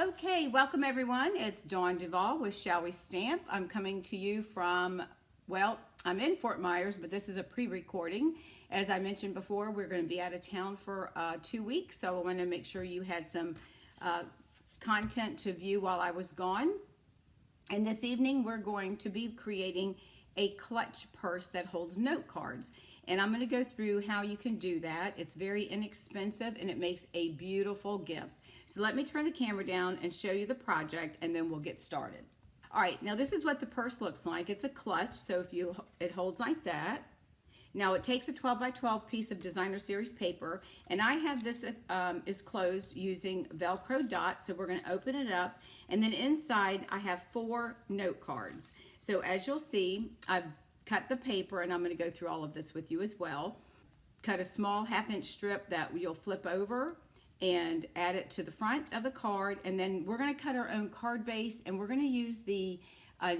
Okay, welcome everyone. It's Dawn Duvall with Shall We Stamp. I'm coming to you from, well, I'm in Fort Myers, but this is a pre-recording. As I mentioned before, we're going to be out of town for 2 weeks, so I want to make sure you had some content to view while I was gone. And this evening, we're going to be creating a clutch purse that holds note cards. And I'm going to go through how you can do that. It's very inexpensive and it makes a beautiful gift. So let me turn the camera down and show you the project, and then we'll get started. All right, now this is what the purse looks like. It's a clutch, so it holds like that. Now it takes a 12 by 12 piece of designer series paper, and I have this is closed using Velcro dots. So we're going to open it up, and then inside I have 4 note cards. So as you'll see, I've cut the paper, and I'm going to go through all of this with you as well. Cut a small 1/2 inch strip that you'll flip over and add it to the front of the card, and then we're going to cut our own card base, and we're going to use the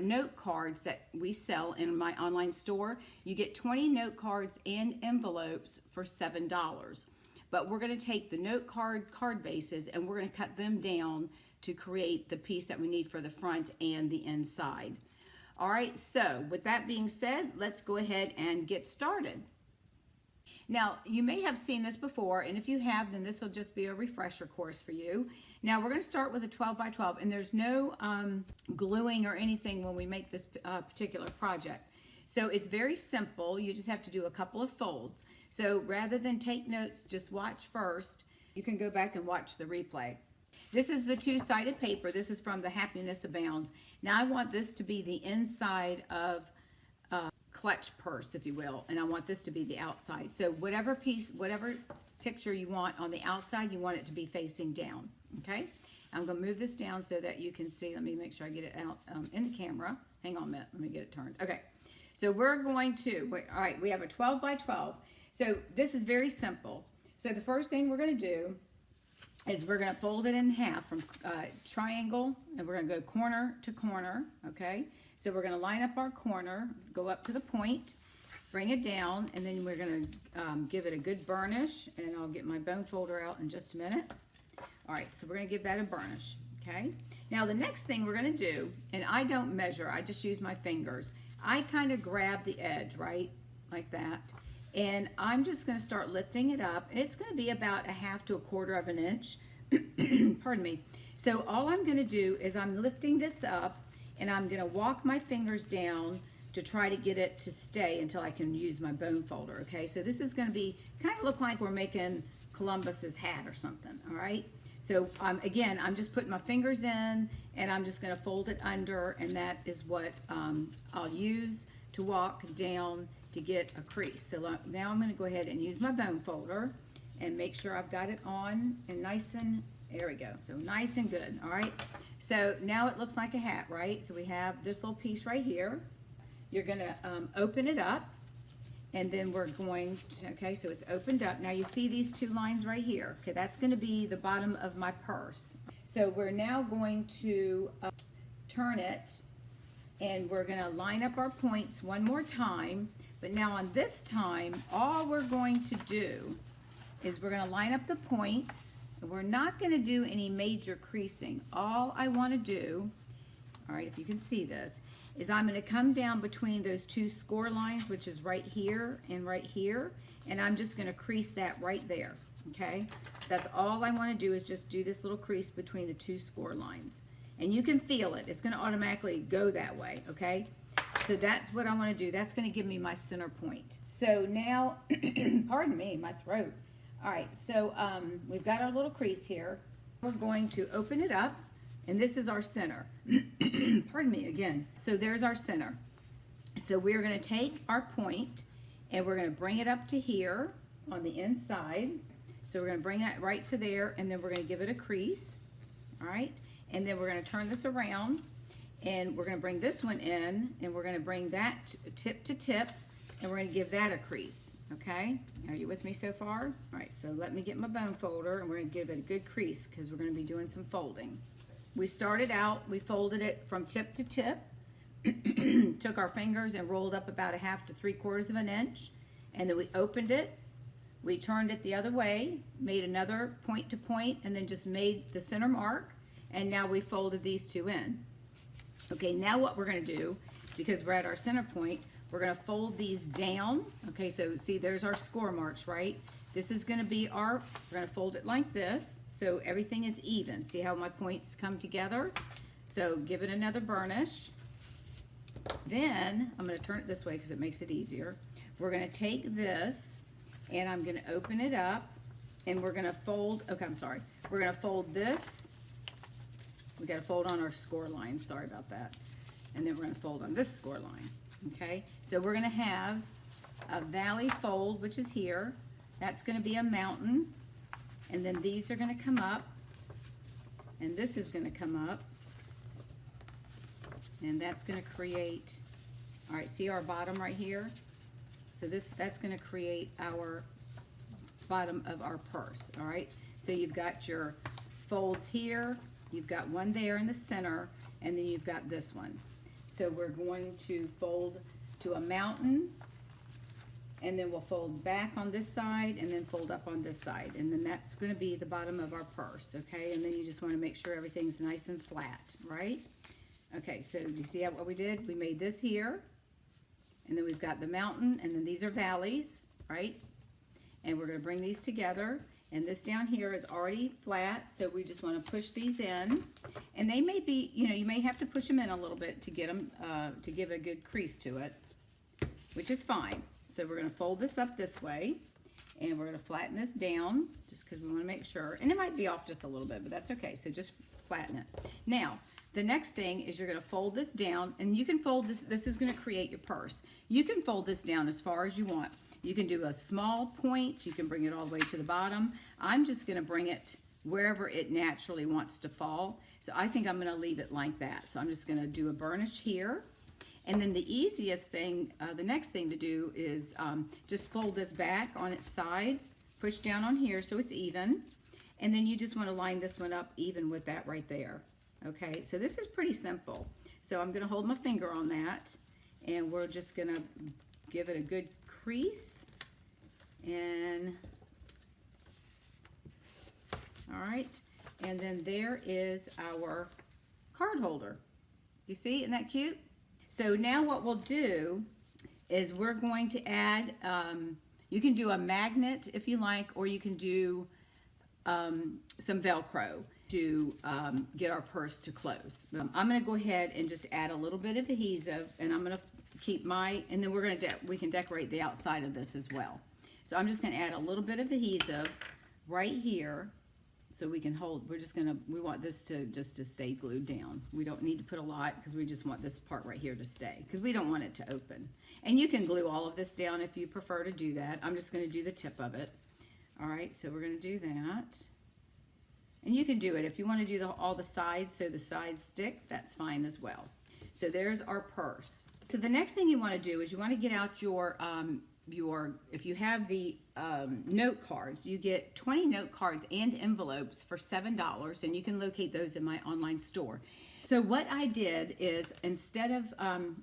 note cards that we sell in my online store. You get 20 note cards and envelopes for $7, but we're going to take the note card bases and we're going to cut them down to create the piece that we need for the front and the inside. All right, so with that being said, let's go ahead and get started. Now, you may have seen this before, and if you have, then this will just be a refresher course for you. Now, we're going to start with a 12 by 12, and there's no gluing or anything when we make this particular project. So it's very simple. You just have to do a couple of folds. So rather than take notes, just watch first. You can go back and watch the replay. This is the 2-sided paper. This is from the Happiness Abounds. Now, I want this to be the inside of clutch purse, if you will, and I want this to be the outside. So whatever picture you want on the outside, you want it to be facing down. Okay, I'm going to move this down so that you can see. Let me make sure I get it out in the camera. Hang on a minute, let me get it turned. Okay, so we're going to all right, we have a 12 by 12. So this is very simple. So the first thing we're going to do is we're going to fold it in half from triangle, and we're going to go corner to corner. Okay, so we're going to line up our corner, go up to the point, bring it down, and then we're going to give it a good burnish, and I'll get my bone folder out in just a minute. All right, so we're going to give that a burnish. Okay, now the next thing we're going to do, and I don't measure, I just use my fingers. I kind of grab the edge, right, like that, and I'm just going to start lifting it up, and it's going to be about 1/2 to 1/4 of an inch. Pardon me. So all I'm going to do is I'm lifting this up, and I'm going to walk my fingers down to try to get it to stay until I can use my bone folder. Okay, so this is going to be kind of look like we're making Columbus's hat or something. All right, so again, I'm just putting my fingers in, and I'm just going to fold it under, and that is what I'll use to walk down to get a crease. So now I'm going to go ahead and use my bone folder and make sure I've got it on and nice and, there we go, so nice and good. All right, so now it looks like a hat, right? So we have this little piece right here. You're going to open it up, and then we're going to, okay, so it's opened up. Now you see these 2 lines right here. Okay, that's going to be the bottom of my purse. So we're now going to turn it, and we're going to line up our points one more time. But now on this time, all we're going to do is we're going to line up the points. We're not going to do any major creasing. All I want to do, all right, if you can see this, is I'm going to come down between those 2 score lines, which is right here and right here, and I'm just going to crease that right there. Okay, that's all I want to do, is just do this little crease between the 2 score lines, and you can feel it. It's going to automatically go that way. Okay, so that's what I want to do. That's going to give me my center point. So now, pardon me, my throat. All right, so we've got our little crease here. We're going to open it up, and this is our center. Pardon me again. So there's our center. So we're going to take our point, and we're going to bring it up to here on the inside. So we're going to bring that right to there, and then we're going to give it a crease. All right, and then we're going to turn this around, and we're going to bring this one in, and we're going to bring that tip to tip, and we're going to give that a crease. Okay, are you with me so far? All right, so let me get my bone folder, and we're going to give it a good crease because we're going to be doing some folding. We started out, we folded it from tip to tip, took our fingers and rolled up about 1/2 to 3/4 of an inch, and then we opened it, we turned it the other way, made another point to point, and then just made the center mark, And now we folded these two in. Okay, now what we're going to do, because we're at our center point, we're going to fold these down. Okay, so see, there's our score marks, right? This is going to be our, we're going to fold it like this, so everything is even. See how my points come together? So give it another burnish. Then I'm going to turn it this way because it makes it easier. We're going to take this and I'm going to open it up and we're going to fold, okay, I'm sorry. We're going to fold this. We got to fold on our score line, sorry about that. And then we're going to fold on this score line, okay? So we're going to have a valley fold, which is here. That's going to be a mountain. And then these are going to come up. And this is going to come up. And that's going to create, all right, see our bottom right here? So that's going to create our bottom of our purse, all right? So you've got your folds here, you've got one there in the center, and then you've got this one. So we're going to fold to a mountain, and then we'll fold back on this side, and then fold up on this side. And then that's going to be the bottom of our purse, okay? And then you just want to make sure everything's nice and flat, right? Okay, so you see what we did? We made this here, and then we've got the mountain, and then these are valleys, right? And we're going to bring these together, and this down here is already flat, so we just want to push these in. And they may be, you know, you may have to push them in a little bit to get them, to give a good crease to it, which is fine. So we're going to fold this up this way, and we're going to flatten this down, just because we want to make sure. And it might be off just a little bit, but that's okay, so just flatten it. Now, the next thing is you're going to fold this down, and you can fold this. This is going to create your purse. You can fold this down as far as you want. You can do a small point. You can bring it all the way to the bottom. I'm just going to bring it wherever it naturally wants to fall. So I think I'm going to leave it like that. So I'm just going to do a burnish here. And then the easiest thing, the next thing to do is just fold this back on its side, push down on here so it's even. And then you just want to line this one up even with that right there. Okay, so this is pretty simple. So I'm going to hold my finger on that, and we're just going to give it a good crease. And, all right, and then there is our card holder. You see, isn't that cute? So now what we'll do is we're going to add, you can do a magnet if you like, or you can do some Velcro to get our purse to close. I'm going to go ahead and just add a little bit of adhesive, and I'm going to keep my, and then we can decorate the outside of this as well. So I'm just going to add a little bit of adhesive right here, so we can hold. We want this to just to stay glued down. We don't need to put a lot because we just want this part right here to stay, because we don't want it to open. And you can glue all of this down if you prefer to do that. I'm just going to do the tip of it. All right, so we're going to do that. And you can do it if you want to do all the sides so the sides stick, that's fine as well. So there's our purse. So the next thing you want to do is you want to get out your if you have the note cards, you get 20 note cards and envelopes for $7, and you can locate those in my online store. So what I did is, instead of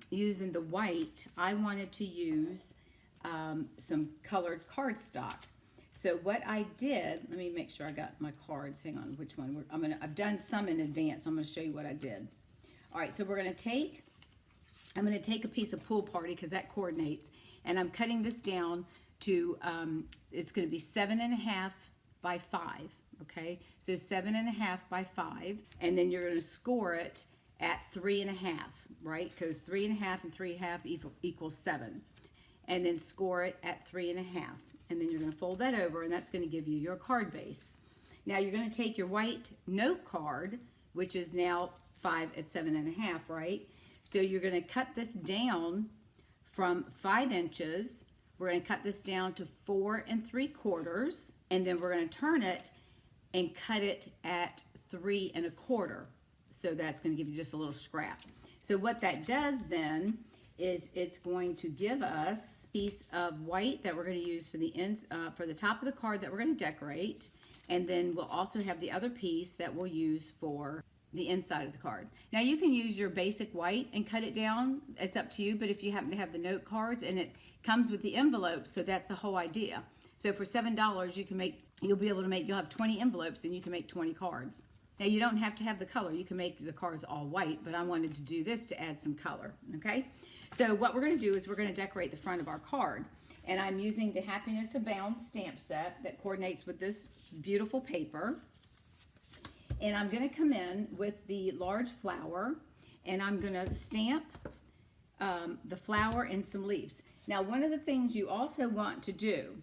using the white, I wanted to use some colored cardstock. So what I did, let me make sure I got my cards. Hang on, which one? I've done some in advance. So I'm going to show you what I did. All right, so I'm going to take a piece of Pool Party because that coordinates, and I'm cutting this down to, it's going to be 7.5 by 5. Okay, so 7.5 by 5, and then you're going to score it at 3.5, right? Because 3.5 and 3.5 equals 7, and then score it at 3.5. And then you're going to fold that over, and that's going to give you your card base. Now you're going to take your white note card, which is now 5 at 7.5, right? So you're going to cut this down from 5 inches. We're going to cut this down to 4 3/4, and then we're going to turn it and cut it at 3 1/4. So that's going to give you just a little scrap. So what that does then is it's going to give us a piece of white that we're going to use for the ends, for the top of the card that we're going to decorate, and then we'll also have the other piece that we'll use for the inside of the card. Now you can use your basic white and cut it down, it's up to you, but if you happen to have the note cards, and it comes with the envelope, so that's the whole idea. So for $7 you'll be able to make, you'll have 20 envelopes and you can make 20 cards. Now you don't have to have the color. You can make the cards all white, but I wanted to do this to add some color, okay? So what we're gonna do is we're gonna decorate the front of our card. And I'm using the Happiness Abound stamp set that coordinates with this beautiful paper. And I'm gonna come in with the large flower, and I'm gonna stamp the flower and some leaves. Now, one of the things you also want to do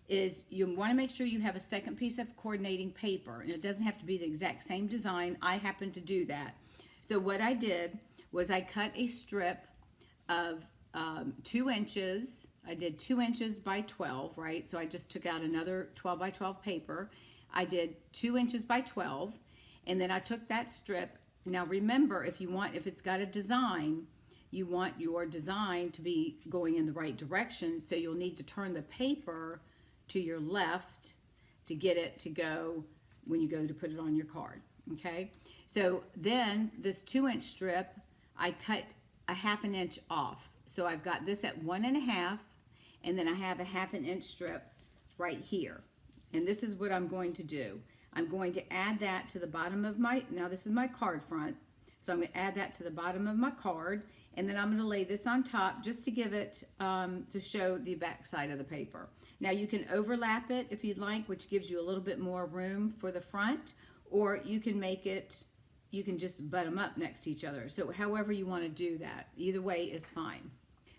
is you want to make sure you have a second piece of coordinating paper, and it doesn't have to be the exact same design. I happen to do that. So what I did was I cut a strip of 2 inches. I did 2 inches by 12, right? So I just took out another 12 by 12 paper. I did 2 inches by 12, and then I took that strip. Now remember, if it's got a design, you want your design to be going in the right direction, so you'll need to turn the paper to your left to get it to go when you go to put it on your card, okay? So then this 2-inch strip, I cut a 1/2 inch off. So I've got this at 1.5, and then I have a 1/2 inch strip right here. And this is what I'm going to do. I'm going to add that to the bottom of now this is my card front, so I'm going to add that to the bottom of my card, and then I'm going to lay this on top just to give it, to show the back side of the paper. Now you can overlap it if you'd like, which gives you a little bit more room for the front, or you can make it, you can just butt them up next to each other. So however you want to do that, either way is fine.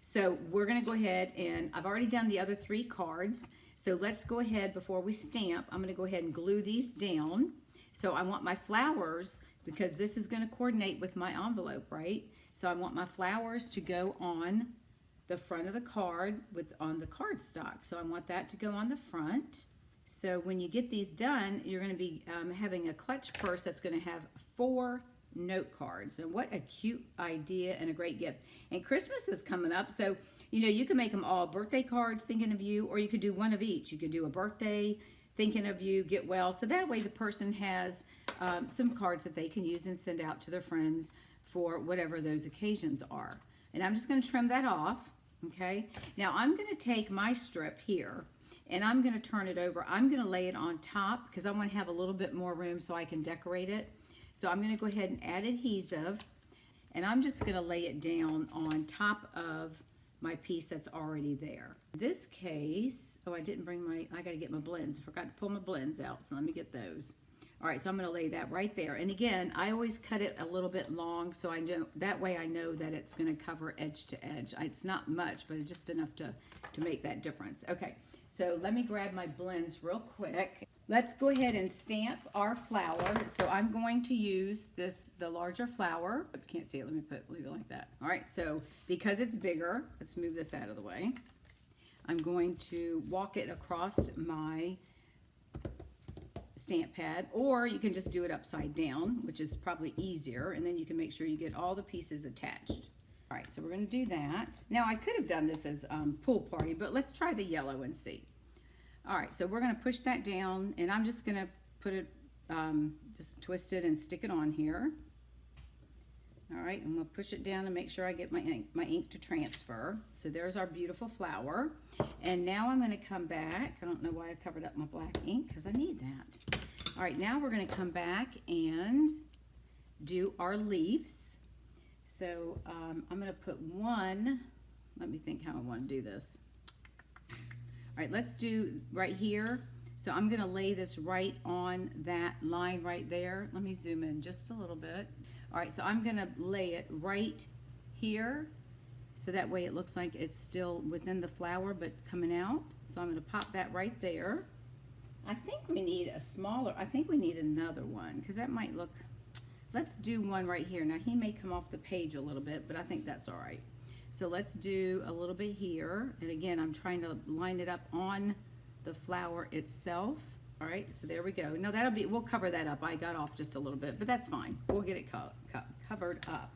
So we're going to go ahead, and I've already done the other 3 cards. So let's go ahead, before we stamp, I'm going to go ahead and glue these down. So I want my flowers, because this is going to coordinate with my envelope, right? So I want my flowers to go on the front of the card on the cardstock. So I want that to go on the front. So when you get these done, you're going to be having a clutch purse that's going to have 4 note cards. And what a cute idea and a great gift. And Christmas is coming up, so you know you can make them all birthday cards thinking of you, or you could do one of each. You could do a birthday thinking of you, get well, so that way the person has some cards that they can use and send out to their friends for whatever those occasions are. And I'm just going to trim that off, okay? Now I'm going to take my strip here, and I'm going to turn it over. I'm going to lay it on top because I want to have a little bit more room so I can decorate it. So I'm going to go ahead and add adhesive, and I'm just going to lay it down on top of my piece that's already there. In this case, oh, I didn't bring I got to get my blends. I forgot to pull my blends out, so let me get those. All right, so I'm going to lay that right there. And again, I always cut it a little bit long, so I know that way I know that it's going to cover edge to edge. It's not much, but it's just enough to make that difference. Okay, so let me grab my blends real quick. Let's go ahead and stamp our flower. So I'm going to use the larger flower. If you can't see it, let me leave it like that. All right, so because it's bigger, let's move this out of the way. I'm going to walk it across my stamp pad, or you can just do it upside down, which is probably easier, and then you can make sure you get all the pieces attached. All right, so we're going to do that. Now I could have done this as pool party, but let's try the yellow and see. All right, so we're going to push that down, and I'm just going to put it, just twist it and stick it on here. All right, I'm going to push it down and make sure I get my ink to transfer. So there's our beautiful flower. And now I'm going to come back. I don't know why I covered up my black ink, because I need that. All right, now we're going to come back and do our leaves. So I'm going to put one, let me think how I want to do this. All right, let's do right here. So I'm going to lay this right on that line right there. Let me zoom in just a little bit. All right, so I'm going to lay it right here, so that way it looks like it's still within the flower but coming out. So I'm going to pop that right there. I think we need a smaller, I think we need another one, because that might look, let's do one right here. Now he may come off the page a little bit, but I think that's all right. So let's do a little bit here, and again I'm trying to line it up on the flower itself. All right, so there we go. Now that'll be, we'll cover that up. I got off just a little bit, but that's fine. We'll get it covered up.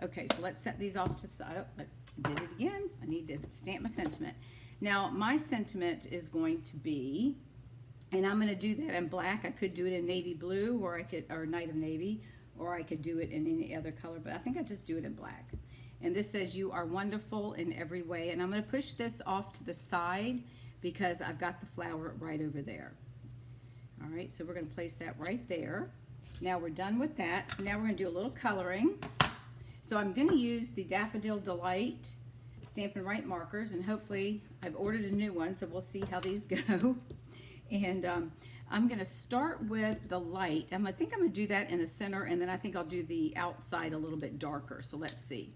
Okay, so let's set these off to the side. Oh, I did it again. I need to stamp my sentiment. Now my sentiment is going to be, and I'm going to do that in black. I could do it in navy blue, or Night of Navy, or I could do it in any other color, but I think I just do it in black. And this says, "You are wonderful in every way." And I'm going to push this off to the side because I've got the flower right over there. All right, so we're going to place that right there. Now we're done with that. So now we're going to do a little coloring. So I'm going to use the Daffodil Delight Stampin' Right markers, and hopefully I've ordered a new one, so we'll see how these go. And I'm going to start with the light. I think I'm going to do that in the center, and then I think I'll do the outside a little bit darker. So let's see.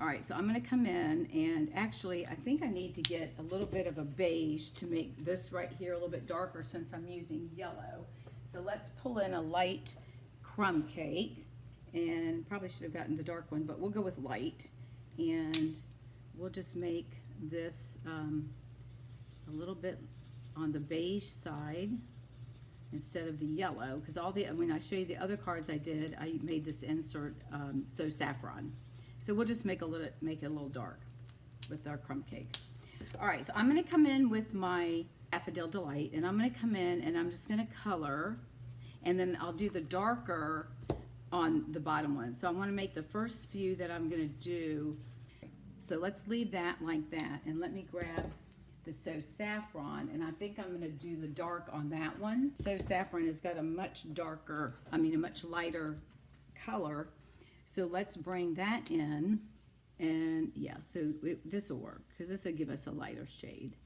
All right, so I'm going to come in, and actually I think I need to get a little bit of a beige to make this right here a little bit darker since I'm using yellow. So let's pull in a light crumb cake, and probably should have gotten the dark one, but we'll go with light, and we'll just make this a little bit on the beige side instead of the yellow, because when I show you the other cards I did, I made this insert so saffron. So we'll just make it a little dark with our crumb cake. All right, so I'm going to come in with my Daffodil Delight, and I'm going to come in and I'm just going to color, and then I'll do the darker on the bottom one. So I want to make the first few that I'm going to do. So let's leave that like that, and let me grab the So Saffron, and I think I'm going to do the dark on that one. So Saffron has got a much lighter color. So let's bring that in, and yeah, so this will work because this will give us a lighter shade.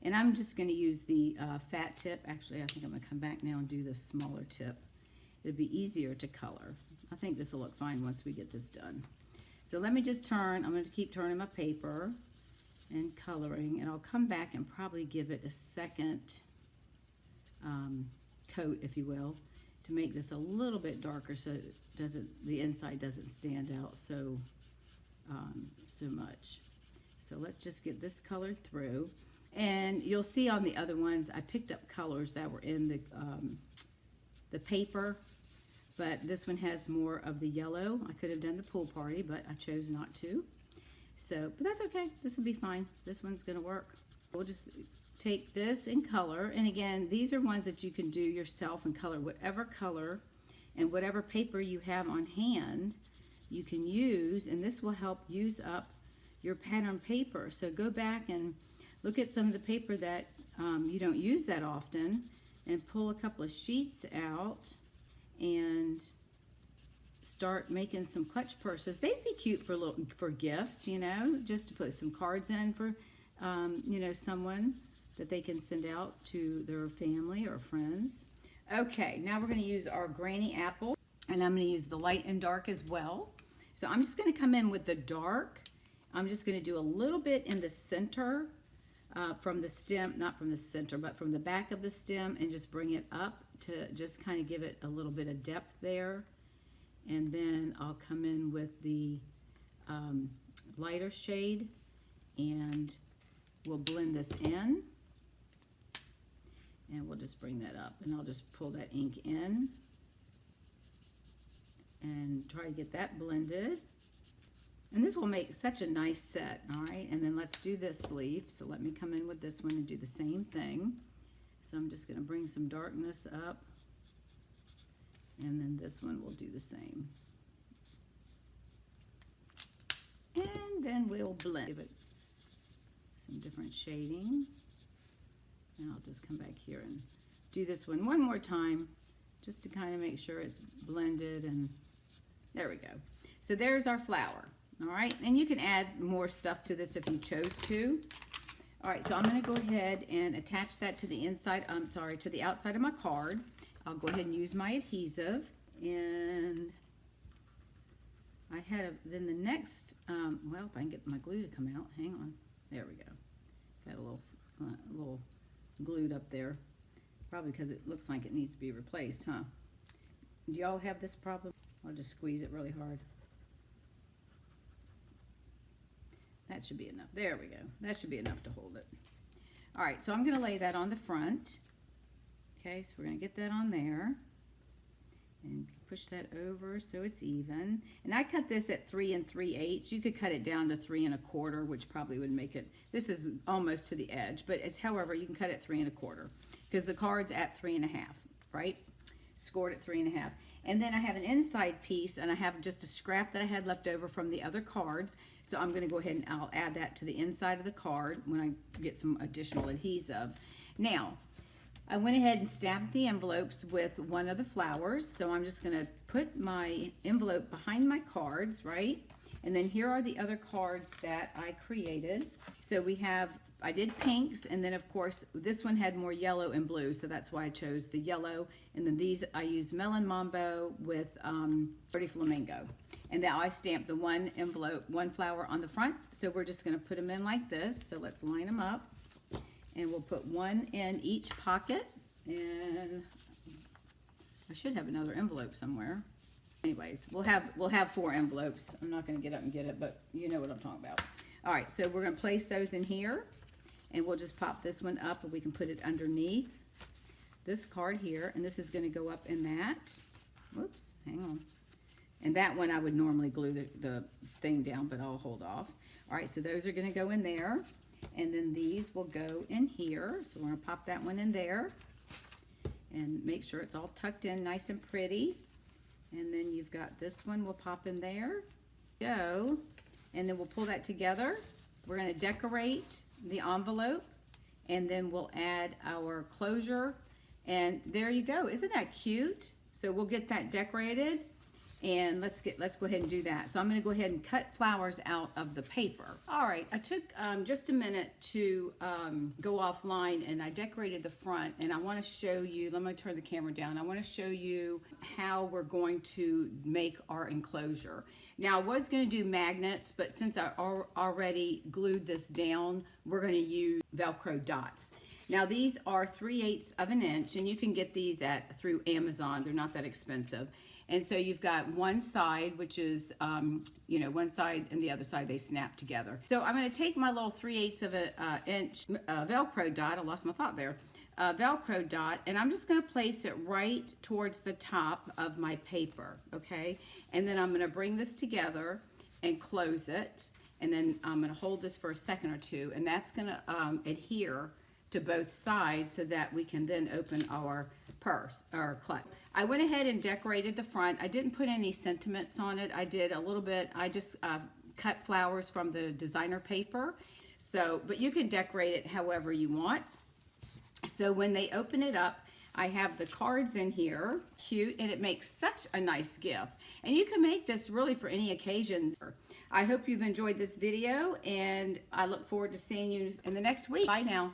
And I'm just going to use the fat tip. Actually, I think I'm going to come back now and do the smaller tip. It'll be easier to color. I think this will look fine once we get this done. So let me just turn. I'm going to keep turning my paper and coloring, and I'll come back and probably give it a second coat, if you will, to make this a little bit darker so the inside doesn't stand out so much. So let's just get this colored through, and you'll see on the other ones I picked up colors that were in the paper, but this one has more of the yellow. I could have done the pool party, but I chose not to. So, but that's okay. This will be fine. This one's going to work. We'll just take this and color, and again, these are ones that you can do yourself and color whatever color and whatever paper you have on hand you can use, and this will help use up your pattern paper. So go back and look at some of the paper that you don't use that often, and pull a couple of sheets out and start making some clutch purses. They'd be cute for gifts, you know, just to put some cards in for you know, someone that they can send out to their family or friends. Okay, now we're going to use our Granny Apple, and I'm going to use the light and dark as well. So I'm just going to come in with the dark. I'm just going to do a little bit in the center from the stem, not from the center, but from the back of the stem, and just bring it up to just kind of give it a little bit of depth there. And then I'll come in with the lighter shade, and we'll blend this in, and we'll just bring that up, and I'll just pull that ink in and try to get that blended. And this will make such a nice set. All right, and then let's do this leaf. So let me come in with this one and do the same thing. So I'm just going to bring some darkness up, and then this one will do the same. And then we'll blend, give it some different shading. And I'll just come back here and do this one more time, just to kind of make sure it's blended, and there we go. So there's our flower. All right, and you can add more stuff to this if you chose to. All right, so I'm going to go ahead and attach that to the inside, to the outside of my card. I'll go ahead and use my adhesive, and I had then the next, well, if I can get my glue to come out, hang on, there we go. Got a little glued up there, probably because it looks like it needs to be replaced, huh? Do y'all have this problem? I'll just squeeze it really hard. That should be enough. There we go. That should be enough to hold it. All right, so I'm going to lay that on the front. Okay, so we're going to get that on there and push that over so it's even. And I cut this at 3 3/8. You could cut it down to 3 1/4, which probably would make it, this is almost to the edge, but it's, however, you can cut it 3 1/4 because the card's at 3 1/2, right? Scored at 3 1/2. And then I have an inside piece, and I have just a scrap that I had left over from the other cards. So I'm going to go ahead and I'll add that to the inside of the card when I get some additional adhesive. Now, I went ahead and stamped the envelopes with one of the flowers. So I'm just gonna put my envelope behind my cards, right? And then here are the other cards that I created. So we have, I did pinks, and then of course, this one had more yellow and blue, so that's why I chose the yellow. And then these, I used Melon Mambo with Pretty Flamingo. And now I stamped the one envelope, one flower on the front. So we're just gonna put them in like this. So let's line them up. And we'll put one in each pocket. And I should have another envelope somewhere. Anyways, we'll have 4 envelopes. I'm not going to get up and get it, but you know what I'm talking about. All right, so we're going to place those in here, and we'll just pop this one up, and we can put it underneath this card here, and this is going to go up in that. Whoops, hang on. And that one I would normally glue the thing down, but I'll hold off. All right, so those are going to go in there, and then these will go in here. So we're going to pop that one in there, and make sure it's all tucked in nice and pretty. And then you've got this one will pop in there. Go. And then we'll pull that together. We're going to decorate the envelope, and then we'll add our closure. And there you go. Isn't that cute? So we'll get that decorated, and let's go ahead and do that. So I'm going to go ahead and cut flowers out of the paper. All right, I took just a minute to go offline, and I decorated the front, and I want to show you, let me turn the camera down. I want to show you how we're going to make our enclosure. Now I was going to do magnets, but since I already glued this down, we're going to use Velcro dots. Now these are 3/8 of an inch, and you can get these through Amazon. They're not that expensive. And so you've got one side, which is, you know, one side and the other side, they snap together. So I'm going to take my little 3/8 of an inch Velcro dot, I lost my thought there, Velcro dot, and I'm just going to place it right towards the top of my paper, okay? And then I'm going to bring this together and close it, and then I'm going to hold this for a second or two, and that's going to adhere to both sides so that we can then open our purse or clutch. I went ahead and decorated the front. I didn't put any sentiments on it. I did a little bit, I just cut flowers from the designer paper. So, but you can decorate it however you want. So when they open it up, I have the cards in here, cute, and it makes such a nice gift. And you can make this really for any occasion. I hope you've enjoyed this video, and I look forward to seeing you in the next week. Bye now.